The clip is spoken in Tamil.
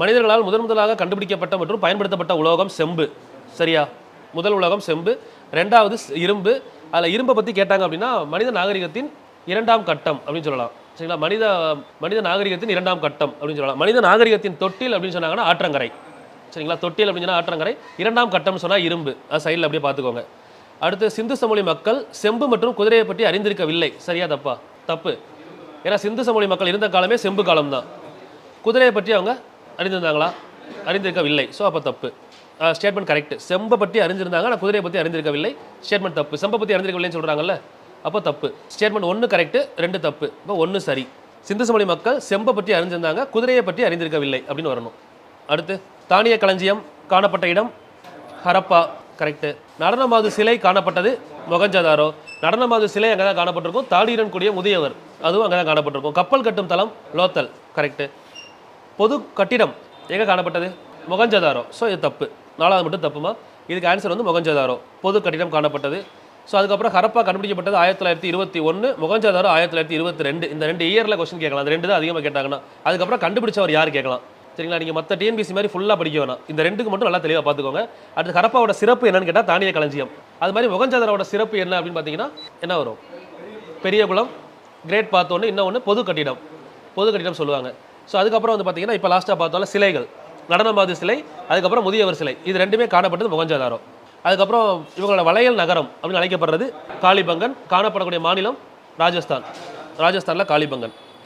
மனிதர்களால் முதலாக கண்டுபிடிக்கப்பட்ட மற்றும் பயன்படுத்தப்பட்ட உலோகம் செம்பு. சரியா? முதல் உலோகம் செம்பு. ரெண்டாவது இரும்பு. அதில் இரும்பை பற்றி கேட்டாங்க அப்படின்னா மனித நாகரிகத்தின் 2ஆம் கட்டம் அப்படின்னு சொல்லலாம். சரிங்களா? மனித நாகரிகத்தின் 2ஆம் கட்டம் அப்படின்னு சொல்லலாம். மனித நாகரிகத்தின் தொட்டில் அப்படின்னு சொன்னாங்கன்னா ஆற்றங்கரை. சரிங்களா? தொட்டில் அப்படின்னு சொன்னால் ஆற்றங்கரை. 2ஆம் கட்டம்னு சொன்னால் இரும்பு. அது சைடில் அப்படியே பார்த்துக்கோங்க. அடுத்து சிந்து சமவெளி மக்கள் செம்பு மற்றும் குதிரையை பற்றி அறிந்திருக்கவில்லை. சரியா தப்பா? தப்பு. ஏன்னா சிந்து சமவெளி மக்கள் இருந்த காலமே செம்பு காலம் தான். குதிரையை பற்றி அவங்க அறிந்திருந்தாங்களா? அறிந்திருக்கவில்லை. ஸோ அப்போ தப்பு. Statement correct. செம்பை பற்றி அறிஞ்சிருந்தாங்க, ஆனால் குதிரையை பற்றி அறிந்திருக்கவில்லை. ஸ்டேட்மெண்ட் தப்பு. செம்பை பற்றி அறிந்திருக்கவில்லைன்னு சொல்கிறாங்கல்ல, அப்போ தப்பு. ஸ்டேட்மெண்ட் 1 கரெக்ட், 2 தப்பு. இப்போ 1 சரி. சிந்து சமவெளி மக்கள் செம்பை பற்றி அறிஞ்சிருந்தாங்க, குதிரையை பற்றி அறிந்திருக்கவில்லை அப்படின்னு வரணும். அடுத்து தானிய களஞ்சியம் காணப்பட்ட இடம் ஹரப்பா. கரெக்டு. நடனமாது சிலை காணப்பட்டது மொகஞ்சதாரோ. நடனமாது சிலை அங்கே தான் காணப்பட்டிருக்கும். தாடியுடன் கூடிய முதியவர் அதுவும் அங்கே தான் காணப்பட்டிருக்கும். கப்பல் கட்டும் தளம் லோத்தல். கரெக்டு. பொது கட்டிடம் எங்கே காணப்பட்டது? மொகஞ்சதாரோ. ஸோ இது தப்பு. 4வது மட்டும் தப்புமா. இதுக்கு ஆன்சர் வந்து மொகஞ்சதாரோ. பொது கட்டிடம் காணப்பட்டது. ஸோ அதுக்கப்புறம் ஹரப்பா கண்டுபிடிக்கப்பட்டது 1921, மொகஞ்சதாரோ 1922. இந்த 2 இயரில் கொஸ்டின் கேட்கலாம். அந்த 2 தான் அதிகமாக கேட்டாங்கன்னா. அதுக்கப்புறம் கண்டுபிடிச்சவர் யார் கேட்கலாம். சரிங்களா? நீங்கள் மற்ற டிஎன்பிசி மாதிரி ஃபுல்லாக படிக்க வேணாம். இந்த 2க்கு மட்டும் நல்லா தெளிவாக பார்த்துக்கோங்க. அடுத்து ஹரப்பாவோட சிறப்பு என்னன்னு கேட்டால் தானிய களஞ்சியம். அது மாதிரி மொகஞ்சதாரோட சிறப்பு என்ன அப்படின்னு பார்த்தீங்கன்னா என்ன வரும்? பெரிய குளம், கிரேட் பார்த்தோன்னு, இன்னொன்று பொது கட்டிடம். பொது கட்டிடம் சொல்லுவாங்க. ஸோ அதுக்கப்புறம் வந்து பார்த்தீங்கன்னா இப்போ லாஸ்ட்டாக பார்த்தோம்ல சிலைகள், நடனமாது சிலை, அதுக்கப்புறம் முதியவர் சிலை, இது 2மே காணப்பட்டது மொகஞ்சதாரோ. அதுக்கப்புறம் இவங்களோட வளையல் நகரம் அப்படின்னு அழைக்கப்படுறது காளிபங்கன். காணப்படக்கூடிய மாநிலம் ராஜஸ்தான். ராஜஸ்தானில் காளிபங்கன்.